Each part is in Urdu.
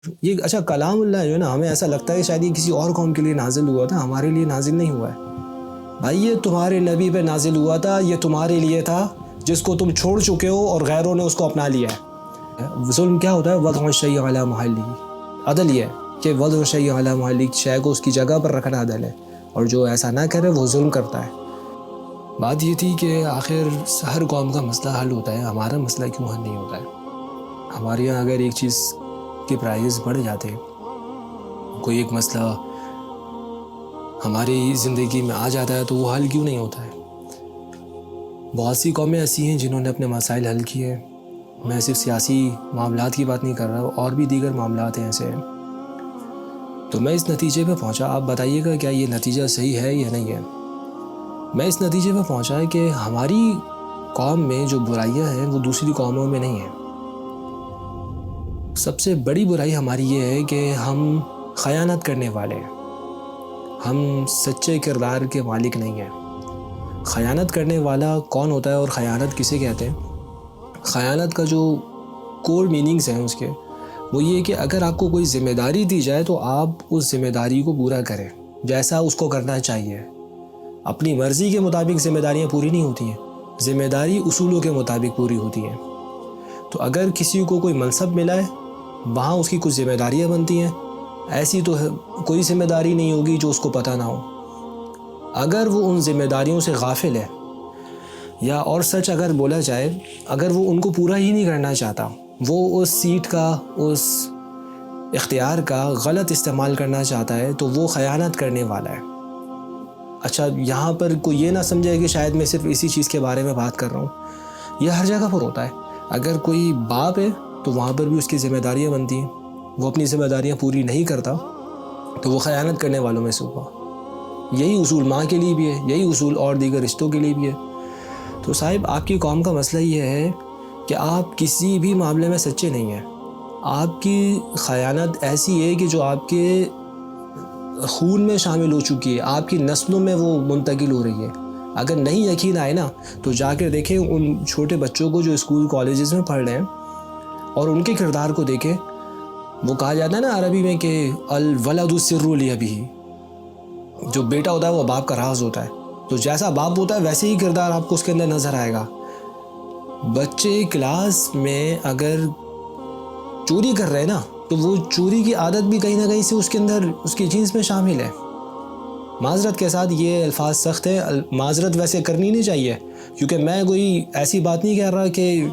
یہ اچھا کلام اللہ جو ہے نا، ہمیں ایسا لگتا ہے کہ شاید یہ کسی اور قوم کے لیے نازل ہوا تھا، ہمارے لیے نازل نہیں ہوا ہے بھائی۔ یہ تمہارے نبی پہ نازل ہوا تھا، یہ تمہارے لیے تھا جس کو تم چھوڑ چکے ہو اور غیروں نے اس کو اپنا لیا ہے۔ ظلم کیا ہوتا ہے؟ وضع الشیء علی محلہ، عدل یہ ہے کہ وضع الشیء علی محلہ، شے کو اس کی جگہ پر رکھنا عدل ہے، اور جو ایسا نہ کرے وہ ظلم کرتا ہے۔ بات یہ تھی کہ آخر ہر قوم کا مسئلہ حل ہوتا ہے، ہمارا مسئلہ کیوں حل نہیں ہوتا ہے؟ ہمارے یہاں اگر ایک چیز کے پرائز بڑھ جاتے، کوئی ایک مسئلہ ہماری زندگی میں آ جاتا ہے، تو وہ حل کیوں نہیں ہوتا ہے؟ بہت سی قومیں ایسی ہیں جنہوں نے اپنے مسائل حل کیے ہیں۔ میں صرف سیاسی معاملات کی بات نہیں کر رہا، اور بھی دیگر معاملات ہیں ایسے ہیں۔ تو میں اس نتیجے پہ پہنچا، آپ بتائیے گا کیا یہ نتیجہ صحیح ہے یا نہیں ہے؟ میں اس نتیجے پہ پہنچا ہے کہ ہماری قوم میں جو برائیاں ہیں وہ دوسری قوموں میں نہیں ہیں۔ سب سے بڑی برائی ہماری یہ ہے کہ ہم خیانت کرنے والے ہیں، ہم سچے کردار کے مالک نہیں ہیں۔ خیانت کرنے والا کون ہوتا ہے اور خیانت کسے کہتے ہیں؟ خیانت کا جو کور میننگز ہیں اس کے، وہ یہ کہ اگر آپ کو کوئی ذمہ داری دی جائے تو آپ اس ذمہ داری کو پورا کریں جیسا اس کو کرنا چاہیے۔ اپنی مرضی کے مطابق ذمہ داریاں پوری نہیں ہوتی ہیں، ذمہ داری اصولوں کے مطابق پوری ہوتی ہیں۔ تو اگر کسی کو کوئی منصب ملا ہے، وہاں اس کی کچھ ذمہ داریاں بنتی ہیں، ایسی تو کوئی ذمہ داری نہیں ہوگی جو اس کو پتہ نہ ہو۔ اگر وہ ان ذمہ داریوں سے غافل ہے، یا اور سچ اگر بولا جائے، اگر وہ ان کو پورا ہی نہیں کرنا چاہتا، وہ اس سیٹ کا، اس اختیار کا غلط استعمال کرنا چاہتا ہے، تو وہ خیانت کرنے والا ہے۔ اچھا، یہاں پر کوئی یہ نہ سمجھے کہ شاید میں صرف اسی چیز کے بارے میں بات کر رہا ہوں، یہ ہر جگہ پر ہوتا ہے۔ اگر کوئی باپ ہے تو وہاں پر بھی اس کی ذمہ داریاں بنتی ہیں، وہ اپنی ذمہ داریاں پوری نہیں کرتا تو وہ خیانت کرنے والوں میں سے ہوا۔ یہی اصول ماں کے لیے بھی ہے، یہی اصول اور دیگر رشتوں کے لیے بھی ہے۔ تو صاحب، آپ کی قوم کا مسئلہ یہ ہے کہ آپ کسی بھی معاملے میں سچے نہیں ہیں۔ آپ کی خیانت ایسی ہے کہ جو آپ کے خون میں شامل ہو چکی ہے، آپ کی نسلوں میں وہ منتقل ہو رہی ہے۔ اگر نہیں یقین آئے نا تو جا کر دیکھیں ان چھوٹے بچوں کو جو اسکول کالجز میں پڑھ رہے ہیں، اور ان کے کردار کو دیکھیں۔ وہ کہا جاتا ہے نا عربی میں کہ الولد سر لابیہ، جو بیٹا ہوتا ہے وہ باپ کا راز ہوتا ہے۔ تو جیسا باپ ہوتا ہے ویسے ہی کردار آپ کو اس کے اندر نظر آئے گا۔ بچے کلاس میں اگر چوری کر رہے ہیں نا، تو وہ چوری کی عادت بھی کہیں نہ کہیں سے اس کے اندر، اس کی جینس میں شامل ہے۔ معذرت کے ساتھ یہ الفاظ سخت ہے، معذرت ویسے کرنی نہیں چاہیے، کیونکہ میں کوئی ایسی بات نہیں کہہ رہا کہ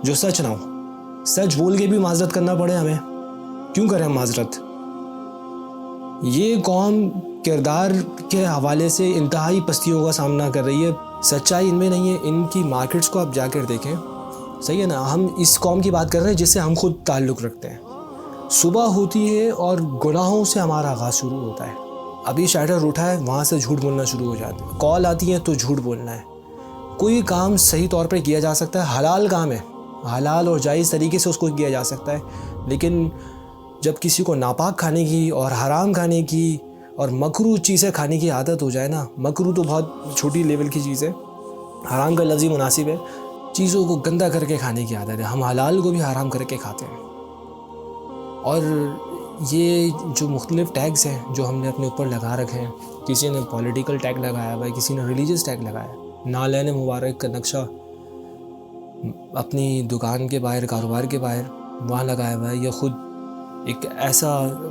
جو سچ نہ ہو۔ سچ بول کے بھی معذرت کرنا پڑے ہمیں، کیوں کریں ہم معذرت؟ یہ قوم کردار کے حوالے سے انتہائی پستیوں کا سامنا کر رہی ہے۔ سچائی ان میں نہیں ہے۔ ان کی مارکیٹس کو آپ جا کر دیکھیں، صحیح ہے نا؟ ہم اس قوم کی بات کر رہے ہیں جس سے ہم خود تعلق رکھتے ہیں۔ صبح ہوتی ہے اور گناہوں سے ہمارا آغاز شروع ہوتا ہے۔ ابھی شٹر اٹھا ہے، وہاں سے جھوٹ بولنا شروع ہو جاتا ہے۔ کال آتی ہے تو جھوٹ بولنا ہے۔ کوئی کام صحیح طور پر کیا جا سکتا ہے، حلال کام ہے، حلال اور جائز طریقے سے اس کو کیا جا سکتا ہے، لیکن جب کسی کو ناپاک کھانے کی اور حرام کھانے کی اور مکروہ چیزیں کھانے کی عادت ہو جائے نا، مکروہ تو بہت چھوٹی لیول کی چیز ہے، حرام کا لفظ ہی مناسب ہے، چیزوں کو گندا کر کے کھانے کی عادت ہے۔ ہم حلال کو بھی حرام کر کے کھاتے ہیں۔ اور یہ جو مختلف ٹیگز ہیں جو ہم نے اپنے اوپر لگا رکھے ہیں، کسی نے پولیٹیکل ٹیگ لگایا ہوا ہے، کسی نے ریلیجس ٹیگ لگایا ہے، نالین مبارک کا نقشہ اپنی دکان کے باہر، کاروبار کے باہر وہاں لگایا ہوا ہے، یا خود ایک ایسا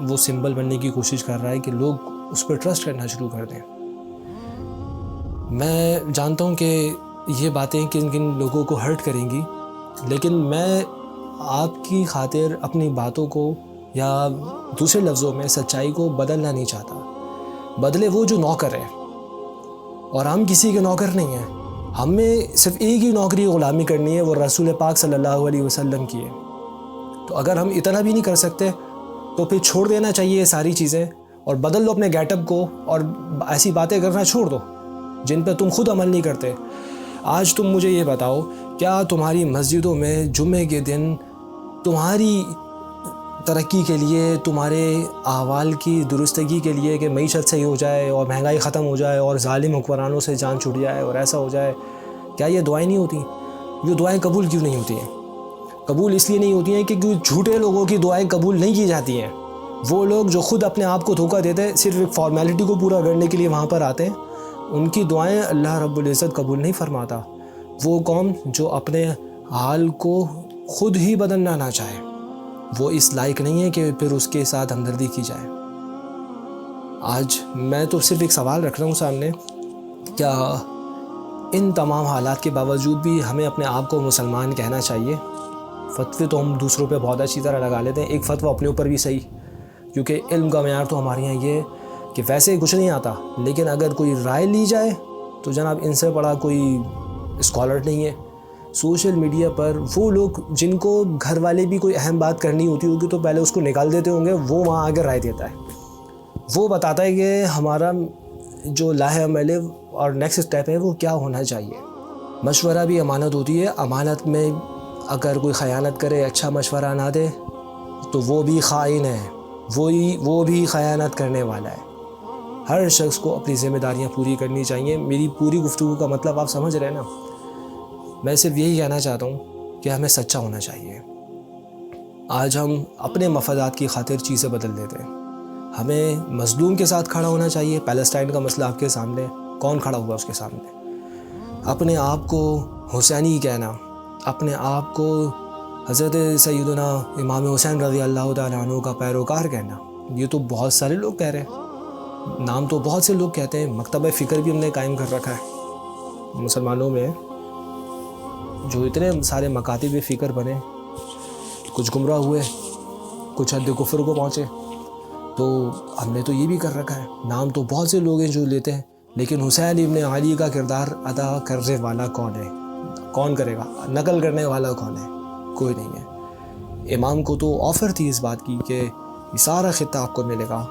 وہ سمبل بننے کی کوشش کر رہا ہے کہ لوگ اس پر ٹرسٹ کرنا شروع کر دیں۔ میں جانتا ہوں کہ یہ باتیں کن کن لوگوں کو ہرٹ کریں گی، لیکن میں آپ کی خاطر اپنی باتوں کو، یا دوسرے لفظوں میں سچائی کو بدلنا نہیں چاہتا۔ بدلے وہ جو نوکر ہے، اور ہم کسی کے نوکر نہیں ہیں۔ ہمیں صرف ایک ہی نوکری غلامی کرنی ہے، وہ رسول پاک صلی اللہ علیہ وسلم کی ہے۔ تو اگر ہم اتنا بھی نہیں کر سکتے تو پھر چھوڑ دینا چاہیے یہ ساری چیزیں، اور بدل لو اپنے گیٹ اپ کو، اور ایسی باتیں کرنا چھوڑ دو جن پہ تم خود عمل نہیں کرتے۔ آج تم مجھے یہ بتاؤ، کیا تمہاری مسجدوں میں جمعے کے دن تمہاری ترقی کے لیے، تمہارے احوال کی درستگی کے لیے کہ معیشت صحیح ہو جائے اور مہنگائی ختم ہو جائے اور ظالم حکمرانوں سے جان چھوٹ جائے اور ایسا ہو جائے، کیا یہ دعائیں نہیں ہوتی؟ یہ دعائیں قبول کیوں نہیں ہوتی ہیں؟ قبول اس لیے نہیں ہوتی ہیں کہ جھوٹے لوگوں کی دعائیں قبول نہیں کی جاتی ہیں. وہ لوگ جو خود اپنے آپ کو دھوکہ دیتے ہیں, صرف ایک فارمیلٹی کو پورا کرنے کے لیے وہاں پر آتے ہیں, ان کی دعائیں اللہ رب العزت قبول نہیں فرماتا. وہ قوم جو اپنے حال کو خود ہی بدلنا نہ چاہے, وہ اس لائق نہیں ہے کہ پھر اس کے ساتھ ہمدردی کی جائے. آج میں تو صرف ایک سوال رکھ رہا ہوں سامنے, کیا ان تمام حالات کے باوجود بھی ہمیں اپنے آپ کو مسلمان کہنا چاہیے؟ فتوے تو ہم دوسروں پہ بہت اچھی طرح لگا لیتے ہیں, ایک فتویٰ اپنے اوپر بھی صحیح, کیونکہ علم کا معیار تو ہمارے یہاں یہ ہے کہ ویسے کچھ نہیں آتا, لیکن اگر کوئی رائے لی جائے تو جناب ان سے بڑا کوئی اسکالر نہیں ہے. سوشل میڈیا پر وہ لوگ جن کو گھر والے بھی کوئی اہم بات کرنی ہوتی ہوگی تو پہلے اس کو نکال دیتے ہوں گے, وہ وہاں آگے رائے دیتا ہے, وہ بتاتا ہے کہ ہمارا جو لاہے عمل ہے اور نیکسٹ اسٹیپ ہے وہ کیا ہونا چاہیے. مشورہ بھی امانت ہوتی ہے, امانت میں اگر کوئی خیانت کرے, اچھا مشورہ نہ دے تو وہ بھی خائن ہے, وہ بھی خیانت کرنے والا ہے. ہر شخص کو اپنی ذمہ داریاں پوری کرنی چاہیے. میری پوری گفتگو کا مطلب آپ سمجھ رہے ہیں نا, میں صرف یہی کہنا چاہتا ہوں کہ ہمیں سچا ہونا چاہیے. آج ہم اپنے مفادات کی خاطر چیزیں بدل دیتے ہیں. ہمیں مظلوم کے ساتھ کھڑا ہونا چاہیے. پیلسٹائن کا مسئلہ آپ کے سامنے, کون کھڑا ہوا اس کے سامنے؟ اپنے آپ کو حسینی کہنا, اپنے آپ کو حضرت سیدنا امام حسین رضی اللہ تعالیٰ عنہ کا پیروکار کہنا, یہ تو بہت سارے لوگ کہہ رہے ہیں, نام تو بہت سے لوگ کہتے ہیں. مکتبہ فکر بھی ہم نے قائم کر رکھا ہے مسلمانوں میں, جو اتنے سارے مکاتب فکر بنے, کچھ گمراہ ہوئے, کچھ حد کفر کو پہنچے, تو ہم نے تو یہ بھی کر رکھا ہے. نام تو بہت سے لوگ ہیں جو لیتے ہیں, لیکن حسین ابن علی کا کردار ادا کرنے والا کون ہے؟ کون کرے گا؟ نقل کرنے والا کون ہے؟ کوئی نہیں ہے. امام کو تو آفر تھی اس بات کی کہ یہ سارا خطہ آپ کو ملے گا,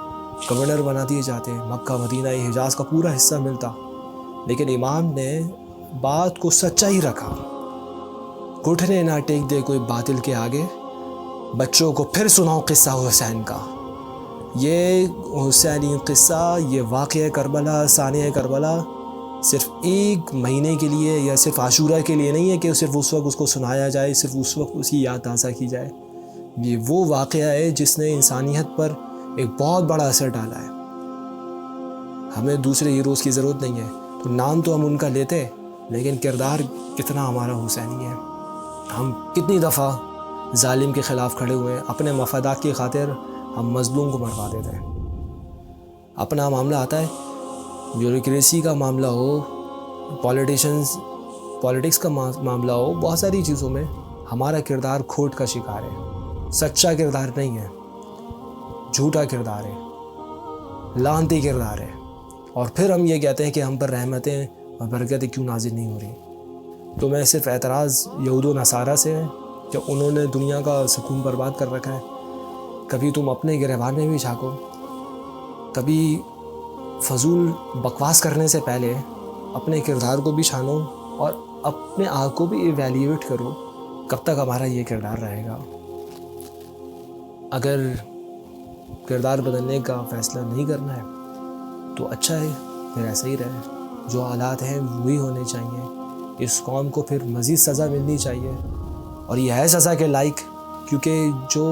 گورنر بنا دیے جاتے, مکہ مدینہ حجاز کا پورا حصہ ملتا, لیکن امام نے بات کو سچا ہی رکھا. گھٹنے نہ ٹیک دے کوئی باطل کے آگے, بچوں کو پھر سناؤ قصہ حسین کا. یہ حسینی قصہ, یہ واقعہ کربلا, ثانیہ کربلا صرف ایک مہینے کے لیے یا صرف عاشورہ کے لیے نہیں ہے کہ صرف اس وقت اس کو سنایا جائے, صرف اس وقت اس کی یاد تازہ کی جائے. یہ وہ واقعہ ہے جس نے انسانیت پر ایک بہت بڑا اثر ڈالا ہے. ہمیں دوسرے ہیروز کی ضرورت نہیں ہے. تو نام تو ہم ان کا لیتے, لیکن کردار کتنا ہمارا حسینی ہے. ہم کتنی دفعہ ظالم کے خلاف کھڑے ہوئے ہیں, اپنے مفادات کی خاطر ہم مظلوم کو مروا دیتے ہیں. اپنا معاملہ آتا ہے, بیوروکریسی کا معاملہ ہو, پالیٹکس کا معاملہ ہو, بہت ساری چیزوں میں ہمارا کردار کھوٹ کا شکار ہے. سچا کردار نہیں ہے, جھوٹا کردار ہے, لعنتی کردار ہے. اور پھر ہم یہ کہتے ہیں کہ ہم پر رحمتیں اور برکتیں کیوں نازل نہیں ہو رہی. تو میں صرف اعتراض یہود و نصارہ سے ہے کہ انہوں نے دنیا کا سکون برباد کر رکھا ہے. کبھی تم اپنے گریبان میں بھی جھانکو, کبھی فضول بکواس کرنے سے پہلے اپنے کردار کو بھی چھانو اور اپنے آپ کو بھی ایویلیویٹ کرو, کب تک ہمارا یہ کردار رہے گا. اگر کردار بدلنے کا فیصلہ نہیں کرنا ہے تو اچھا ہے, پھر ایسا ہی رہے. جو حالات ہیں وہی ہونے چاہیے. اس قوم کو پھر مزید سزا ملنی چاہیے, اور یہ ہے سزا کے لائق, کیونکہ جو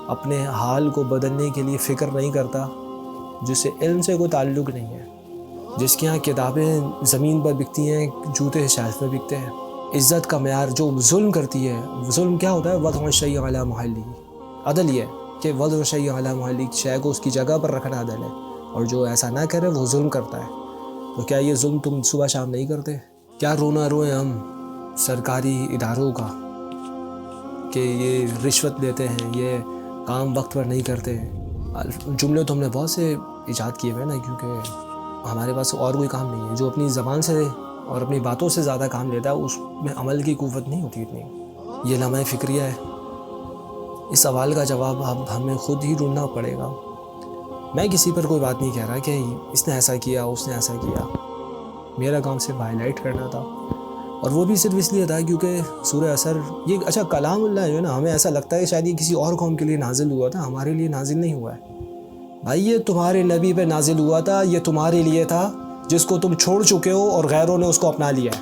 اپنے حال کو بدلنے کے لیے فکر نہیں کرتا, جسے علم سے کوئی تعلق نہیں ہے, جس کے یہاں کتابیں زمین پر بکتی ہیں, جوتے شیلف میں بکتے ہیں. عزت کا معیار جو ظلم کرتی ہے, ظلم کیا ہوتا ہے؟ وضع الشیء علی محلہ. عدل یہ کہ وضع الشیء علی محلہ, شے کو اس کی جگہ پر رکھنا عدل ہے, اور جو ایسا نہ کرے وہ ظلم کرتا ہے. تو کیا یہ ظلم تم صبح شام نہیں کرتے؟ کیا رونا روئیں ہم سرکاری اداروں کا کہ یہ رشوت لیتے ہیں, یہ کام وقت پر نہیں کرتے ہیں. جملے تو ہم نے بہت سے ایجاد کیے ہوئے نا, کیونکہ ہمارے پاس اور کوئی کام نہیں ہے. جو اپنی زبان سے اور اپنی باتوں سے زیادہ کام لیتا ہے اس میں عمل کی قوت نہیں ہوتی اتنی. یہ لمحہ فکریہ ہے. اس سوال کا جواب ہمیں خود ہی ڈھونڈنا پڑے گا. میں کسی پر کوئی بات نہیں کہہ رہا کہ اس نے ایسا کیا, اس نے ایسا کیا. میرا کام صرف ہائی لائٹ کرنا تھا, اور وہ بھی صرف اس لیے تھا کیونکہ سورہ اثر یہ اچھا کلام اللہ جو ہے نا, ہمیں ایسا لگتا ہے کہ شاید یہ کسی اور قوم کے لیے نازل ہوا تھا, ہمارے لیے نازل نہیں ہوا ہے. بھائی یہ تمہارے نبی پہ نازل ہوا تھا, یہ تمہارے لیے تھا جس کو تم چھوڑ چکے ہو اور غیروں نے اس کو اپنا لیا ہے.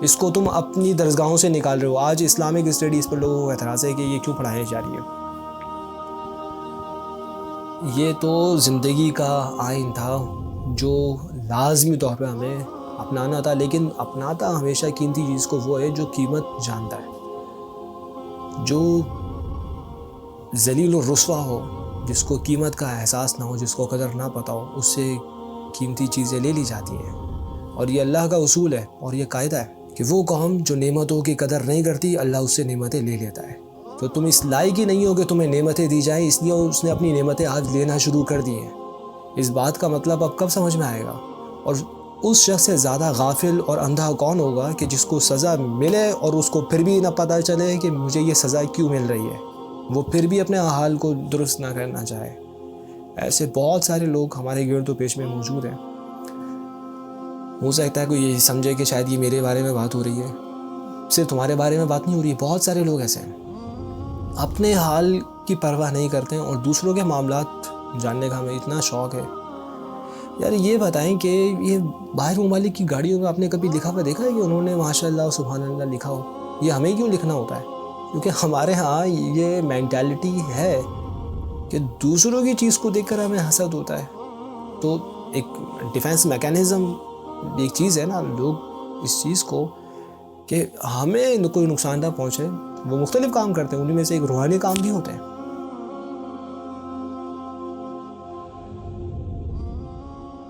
اس کو تم اپنی درسگاہوں سے نکال رہے ہو. آج اسلامک اسٹڈیز پر لوگوں کو اعتراض ہے کہ یہ کیوں پڑھائی جا رہی ہے. یہ تو زندگی کا آئین تھا جو لازمی طور پہ ہمیں اپنانا تھا، لیکن اپناتا ہمیشہ قیمتی چیز کو وہ ہے جو قیمت جانتا ہے، جو ذلیل و رسوا ہو، جس کو قیمت کا احساس نہ ہو، جس کو قدر نہ پتہ ہو، اس سے قیمتی چیزیں لے لی جاتی ہیں. اور یہ اللہ کا اصول ہے اور یہ قاعدہ ہے کہ وہ قوم جو نعمتوں کی قدر نہیں کرتی، اللہ اس سے نعمتیں لے لیتا ہے. تو تم اس لائق ہی نہیں ہو کہ تمہیں نعمتیں دی جائیں، اس لیے اس نے اپنی نعمتیں آج لینا شروع کر دی ہیں. اس بات کا مطلب اب کب سمجھ میں آئے گا؟ اور اس شخص سے زیادہ غافل اور اندھا کون ہوگا کہ جس کو سزا ملے اور اس کو پھر بھی نہ پتہ چلے کہ مجھے یہ سزا کیوں مل رہی ہے، وہ پھر بھی اپنے حال کو درست نہ کرنا چاہے. ایسے بہت سارے لوگ ہمارے گرد و پیش میں موجود ہیں. ہو سکتا ہے کوئی یہ سمجھے کہ شاید یہ میرے بارے میں بات ہو رہی ہے، صرف تمہارے بارے میں بات نہیں ہو رہی. بہت سارے لوگ ایسے ہیں، اپنے حال کی پرواہ نہیں کرتے ہیں اور دوسروں کے معاملات جاننے کا ہمیں اتنا شوق ہے. یار یہ بتائیں کہ یہ باہر ممالک کی گاڑیوں میں آپ نے کبھی لکھا ہوا دیکھا ہے کہ انہوں نے ماشاء اللہ سبحان اللہ لکھا ہو؟ یہ ہمیں کیوں لکھنا ہوتا ہے؟ کیونکہ ہمارے ہاں یہ مینٹالٹی ہے کہ دوسروں کی چیز کو دیکھ کر ہمیں حسد ہوتا ہے. تو ایک ڈیفینس میکینزم ایک چیز ہے نا، لوگ اس چیز کو کہ ہمیں کوئی نقصان نہ پہنچے وہ مختلف کام کرتے ہیں، انہیں میں سے ایک روحانی کام بھی ہوتے ہیں.